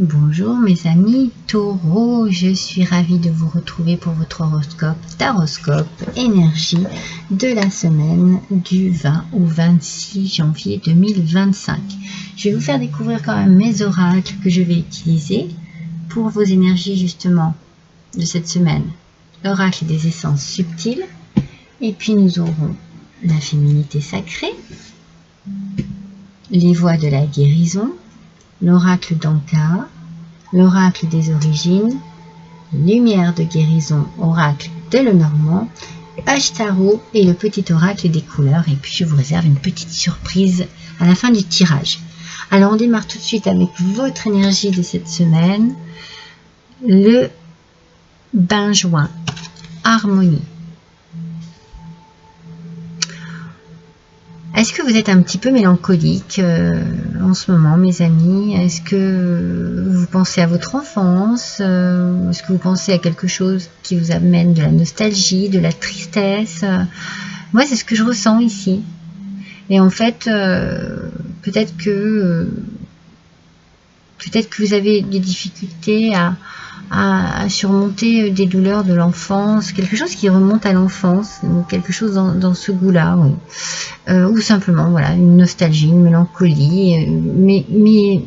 Bonjour mes amis Taureau, je suis ravie de vous retrouver pour votre horoscope, taroscope, énergie de la semaine du 20 au 26 janvier 2025. Je vais vous faire découvrir quand même mes oracles que je vais utiliser pour vos énergies justement de cette semaine. L'oracle des essences subtiles, et puis nous aurons la féminité sacrée, les voies de la guérison, l'oracle d'Anka, l'oracle des origines, lumière de guérison, oracle de Lenormand, H-Tarot et le petit oracle des couleurs. Et puis je vous réserve une petite surprise à la fin du tirage. Alors on démarre tout de suite avec votre énergie de cette semaine. Le Benjoin, harmonie. Est-ce que vous êtes un petit peu mélancolique en ce moment, mes amis? Est-ce que vous pensez à votre enfance? Est-ce que vous pensez à quelque chose qui vous amène de la nostalgie, de la tristesse? Moi, c'est ce que je ressens ici. Et en fait, peut-être que vous avez des difficultés à surmonter des douleurs de l'enfance, quelque chose qui remonte à l'enfance, quelque chose dans ce goût-là, oui. Ou simplement, voilà, une nostalgie, une mélancolie, mais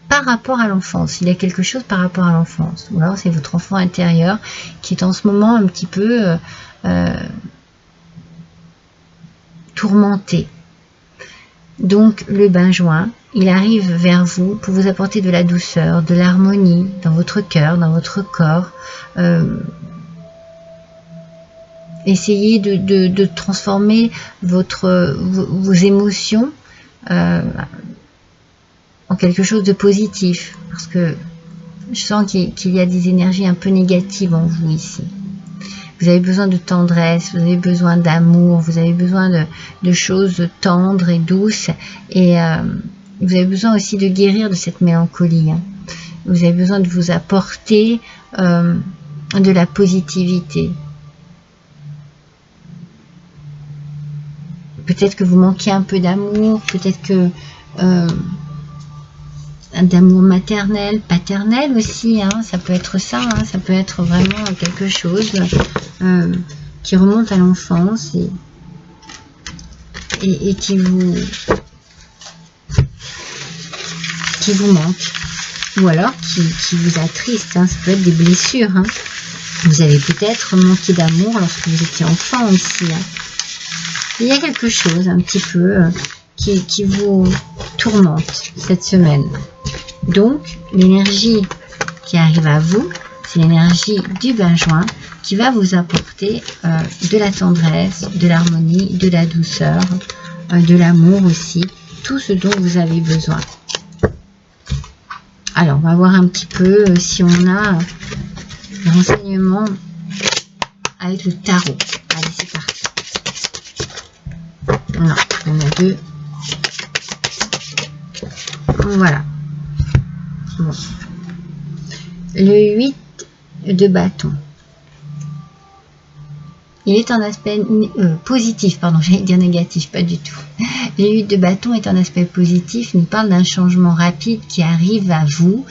par rapport à l'enfance, il y a quelque chose par rapport à l'enfance, ou alors c'est votre enfant intérieur qui est en ce moment un petit peu tourmenté. Donc le Benjoin, il arrive vers vous pour vous apporter de la douceur, de l'harmonie dans votre cœur, dans votre corps. Essayez de transformer vos émotions en quelque chose de positif, parce que je sens qu'il y a des énergies un peu négatives en vous ici. Vous avez besoin de tendresse, vous avez besoin d'amour, vous avez besoin de choses tendres et douces, et vous avez besoin aussi de guérir de cette mélancolie. Vous avez besoin de vous apporter de la positivité. Peut-être que vous manquez un peu d'amour, peut-être que d'amour maternel, paternel aussi, ça peut être ça, ça peut être vraiment quelque chose qui remonte à l'enfance et qui vous manque, ou alors qui vous attriste, ça peut être des blessures. Vous avez peut-être manqué d'amour lorsque vous étiez enfant aussi. Il y a quelque chose un petit peu qui vous tourmente cette semaine. Donc, l'énergie qui arrive à vous, c'est l'énergie du Benjoin qui va vous apporter de la tendresse, de l'harmonie, de la douceur, de l'amour aussi, tout ce dont vous avez besoin. Alors, on va voir un petit peu si on a des renseignements avec le tarot. Allez, c'est parti. Non, on a deux. Voilà. Bon. Le 8 de bâton. Il est un aspect positif, pardon, j'allais dire négatif, pas du tout. Le 8 de bâton est un aspect positif, il nous parle d'un changement rapide qui arrive à vous,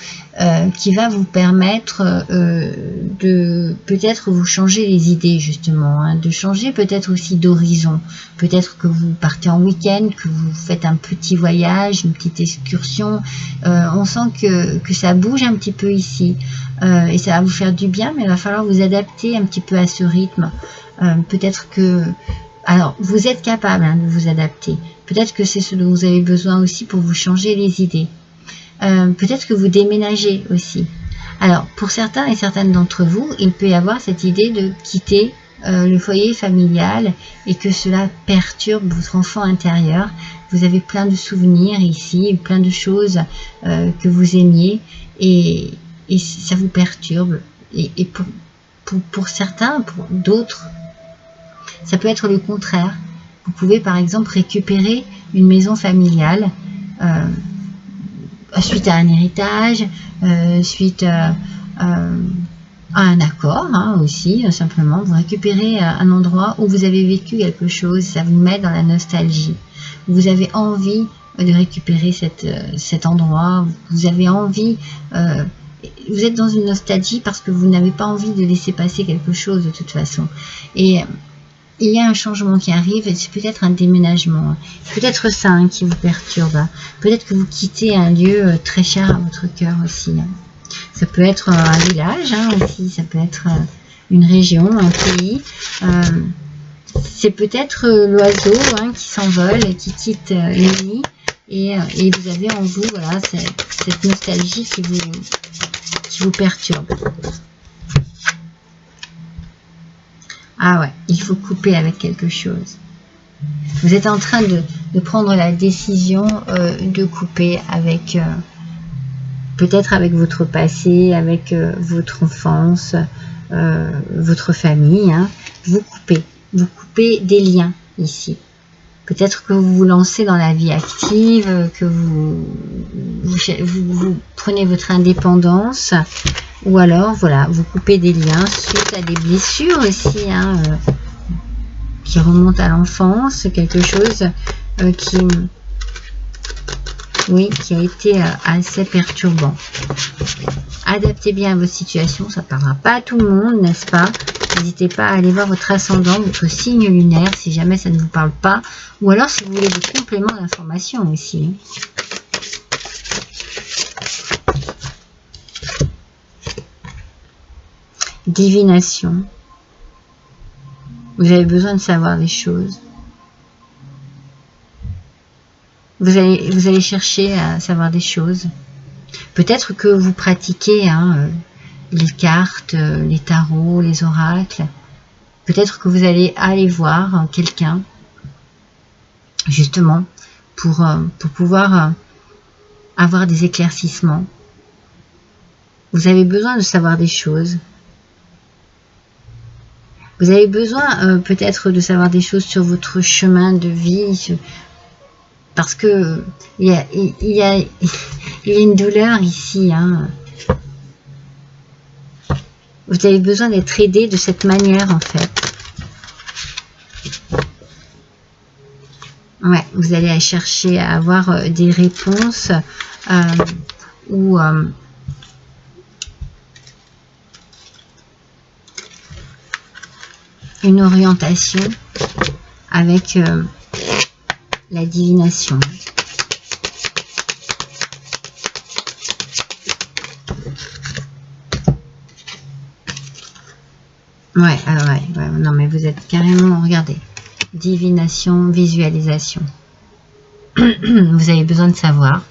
qui va vous permettre de peut-être vous changer les idées justement, de changer peut-être aussi d'horizon. Peut-être que vous partez en week-end, que vous faites un petit voyage, une petite excursion. On sent que ça bouge un petit peu ici et ça va vous faire du bien, mais il va falloir vous adapter un petit peu à ce rythme. Peut-être que... Alors, vous êtes capable de vous adapter. Peut-être que c'est ce dont vous avez besoin aussi pour vous changer les idées. Peut-être que vous déménagez aussi. Alors, pour certains et certaines d'entre vous, il peut y avoir cette idée de quitter le foyer familial et que cela perturbe votre enfant intérieur. Vous avez plein de souvenirs ici, plein de choses que vous aimiez et ça vous perturbe. Et pour certains, pour d'autres, ça peut être le contraire. Vous pouvez par exemple récupérer une maison familiale suite à un héritage, suite à un accord aussi, simplement. Vous récupérez un endroit où vous avez vécu quelque chose, ça vous met dans la nostalgie. Vous avez envie de récupérer cet endroit. Vous avez envie, vous êtes dans une nostalgie parce que vous n'avez pas envie de laisser passer quelque chose de toute façon. Et il y a un changement qui arrive, et c'est peut-être un déménagement. Peut-être ça hein, qui vous perturbe. Peut-être que vous quittez un lieu très cher à votre cœur aussi. Ça peut être un village hein, aussi, ça peut être une région, un pays. C'est peut-être l'oiseau hein, qui s'envole et qui quitte les nids. Et vous avez en vous voilà, cette nostalgie qui vous perturbe. Ah ouais, il faut couper avec quelque chose. Vous êtes en train de prendre la décision de couper avec, peut-être avec votre passé, avec votre enfance, votre famille. Hein. Vous coupez des liens ici. Peut-être que vous vous lancez dans la vie active, que vous prenez votre indépendance. Ou alors, voilà, vous coupez des liens suite à des blessures aussi, hein, qui remontent à l'enfance, quelque chose qui a été assez perturbant. Adaptez bien à vos situations, ça ne parlera pas à tout le monde, n'est-ce pas? N'hésitez pas à aller voir votre ascendant, votre signe lunaire, si jamais ça ne vous parle pas, ou alors si vous voulez des compléments d'information aussi. Divination. Vous avez besoin de savoir des choses. Vous allez chercher à savoir des choses. Peut-être que vous pratiquez hein, les cartes, les tarots, les oracles. Peut-être que vous allez aller voir quelqu'un, justement, pour pouvoir avoir des éclaircissements. Vous avez besoin de savoir des choses. Vous avez besoin peut-être de savoir des choses sur votre chemin de vie, parce que il y a une douleur ici. Hein. Vous avez besoin d'être aidé de cette manière en fait. Ouais, vous allez chercher à avoir des réponses ou une orientation avec la divination. Ouais, non mais vous êtes carrément, regardez, divination, visualisation. Vous avez besoin de savoir.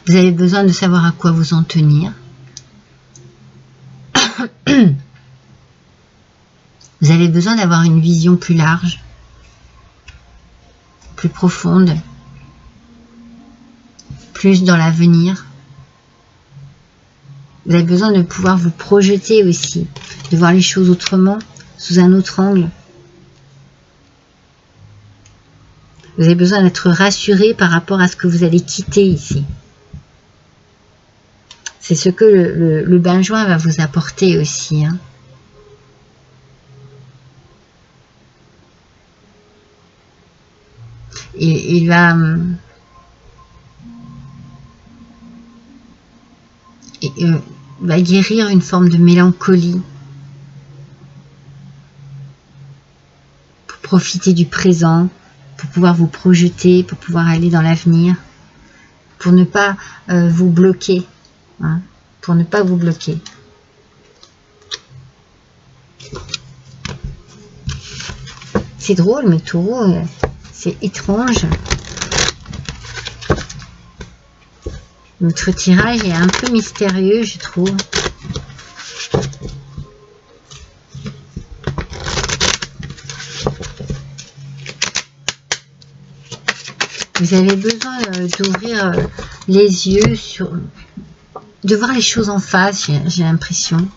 Vous avez besoin de savoir à quoi vous en tenir. Vous avez besoin d'avoir une vision plus large, plus profonde, plus dans l'avenir. Vous avez besoin de pouvoir vous projeter aussi, de voir les choses autrement, sous un autre angle. Vous avez besoin d'être rassuré par rapport à ce que vous allez quitter ici. C'est ce que le bain joint va vous apporter aussi. Hein. Et il va guérir une forme de mélancolie pour profiter du présent, pour pouvoir vous projeter, pour pouvoir aller dans l'avenir, pour ne pas vous bloquer, hein, pour ne pas vous bloquer. C'est drôle, mais Taureau, c'est étrange. Notre tirage est un peu mystérieux, je trouve. Vous avez besoin d'ouvrir les yeux, de voir les choses en face, j'ai l'impression.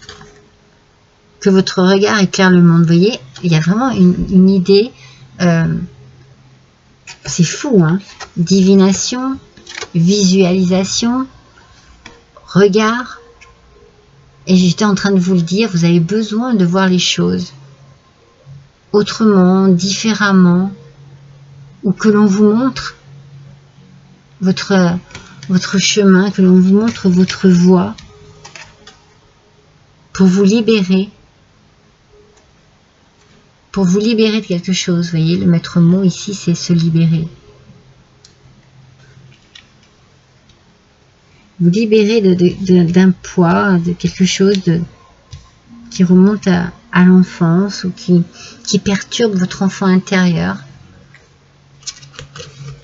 Que votre regard éclaire le monde. Vous voyez, il y a vraiment une idée, c'est fou, hein. Divination, visualisation, regard. Et j'étais en train de vous le dire, vous avez besoin de voir les choses autrement, différemment, ou que l'on vous montre votre chemin, que l'on vous montre votre voie pour vous libérer de quelque chose. Vous voyez, le maître mot ici, c'est se libérer. Vous libérer d'un poids, de quelque chose qui remonte à l'enfance ou qui perturbe votre enfant intérieur.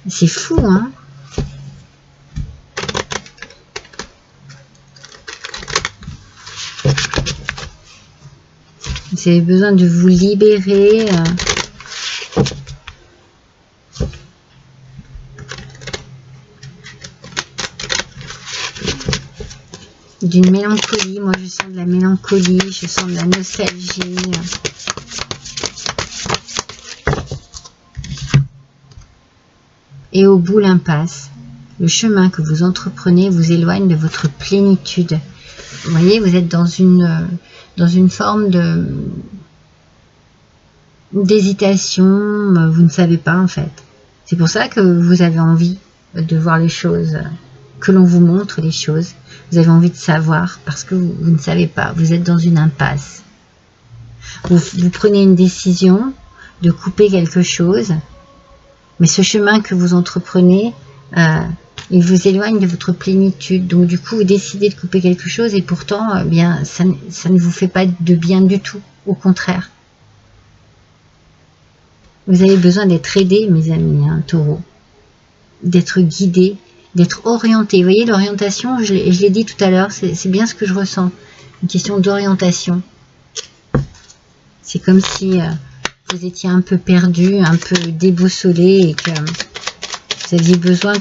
C'est fou, hein? Vous avez besoin de vous libérer. D'une mélancolie. Moi, je sens de la mélancolie, je sens de la nostalgie. Et au bout, l'impasse. Le chemin que vous entreprenez vous éloigne de votre plénitude. Vous voyez, vous êtes dans une forme d'hésitation, vous ne savez pas en fait. C'est pour ça que vous avez envie de voir les choses, que l'on vous montre les choses. Vous avez envie de savoir parce que vous ne savez pas, vous êtes dans une impasse. Vous prenez une décision de couper quelque chose, mais ce chemin que vous entreprenez, il vous éloigne de votre plénitude. Donc du coup, vous décidez de couper quelque chose et pourtant, bien, ça ne vous fait pas de bien du tout. Au contraire. Vous avez besoin d'être aidé, mes amis, hein, taureau. D'être guidé, d'être orienté. Vous voyez, l'orientation, je l'ai dit tout à l'heure, c'est bien ce que je ressens. Une question d'orientation. C'est comme si vous étiez un peu perdu, un peu déboussolé et que vous aviez besoin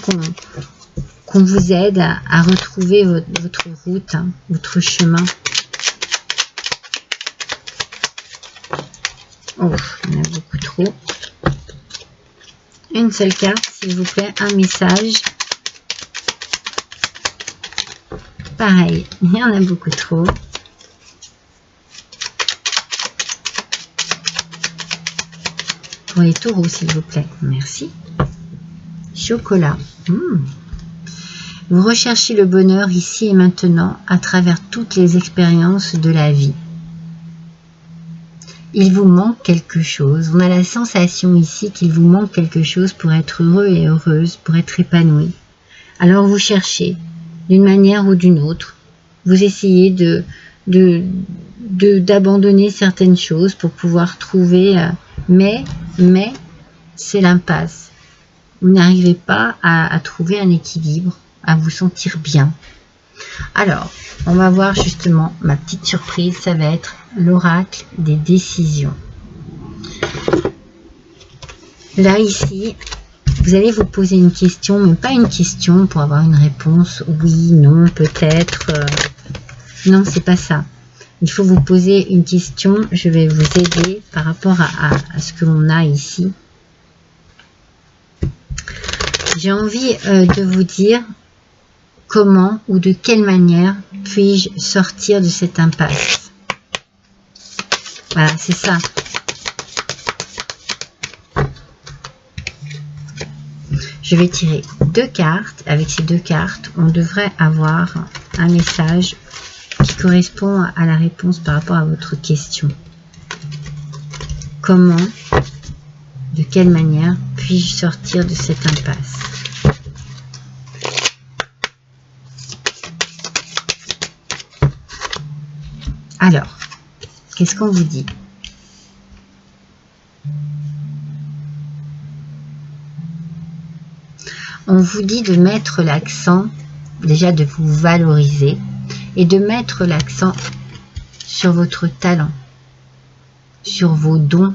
qu'on vous aide à retrouver votre route, hein, votre chemin. Oh, il y en a beaucoup trop. Une seule carte, s'il vous plaît, un message. Pareil, il y en a beaucoup trop. Pour les taureaux, s'il vous plaît. Merci. Chocolat. Vous recherchez le bonheur ici et maintenant à travers toutes les expériences de la vie. Il vous manque quelque chose. On a la sensation ici qu'il vous manque quelque chose pour être heureux et heureuse, pour être épanoui. Alors vous cherchez, d'une manière ou d'une autre. Vous essayez d'abandonner certaines choses pour pouvoir trouver... mais c'est l'impasse. Vous n'arrivez pas à trouver un équilibre, à vous sentir bien. Alors, on va voir justement ma petite surprise, ça va être l'oracle des décisions. Là, ici, vous allez vous poser une question, mais pas une question pour avoir une réponse, oui, non, peut-être. Non, c'est pas ça. Il faut vous poser une question, je vais vous aider par rapport à ce que l'on a ici. J'ai envie de vous dire comment ou de quelle manière puis-je sortir de cette impasse. Voilà, c'est ça. Je vais tirer 2 cartes. Avec ces 2 cartes, on devrait avoir un message qui correspond à la réponse par rapport à votre question. Comment, de quelle manière puis-je sortir de cette impasse? Alors, qu'est-ce qu'on vous dit? On vous dit de mettre l'accent, déjà de vous valoriser, et de mettre l'accent sur votre talent, sur vos dons.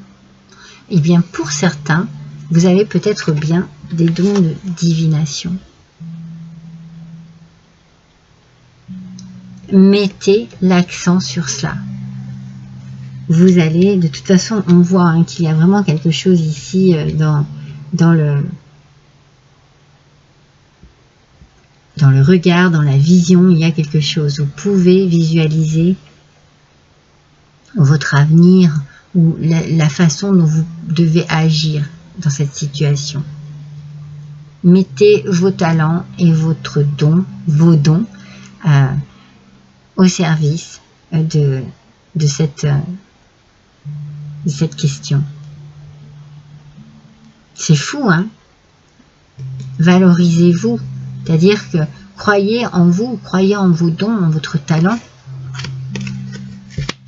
Et bien pour certains, vous avez peut-être bien des dons de divination. Mettez l'accent sur cela. Vous allez, de toute façon, on voit hein, qu'il y a vraiment quelque chose ici dans le regard, dans la vision, il y a quelque chose. Vous pouvez visualiser votre avenir ou la façon dont vous devez agir dans cette situation. mettez vos talents et vos dons au service de cette question. C'est fou, hein? Valorisez-vous, c'est-à-dire que croyez en vous, croyez en vos dons, en votre talent,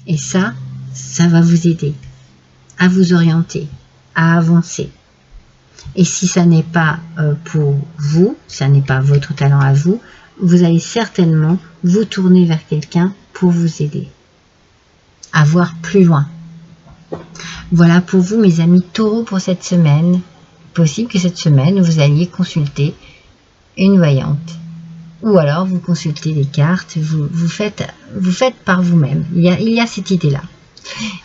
et ça va vous aider à vous orienter, à avancer. Et si ça n'est pas pour vous, ça n'est pas votre talent à vous, vous allez certainement vous tourner vers quelqu'un pour vous aider à voir plus loin. Voilà pour vous, mes amis Taureaux, pour cette semaine. Possible que cette semaine, vous alliez consulter une voyante. Ou alors, vous consultez des cartes, vous faites par vous-même. Il y a cette idée-là.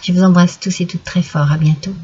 Je vous embrasse tous et toutes très fort. À bientôt.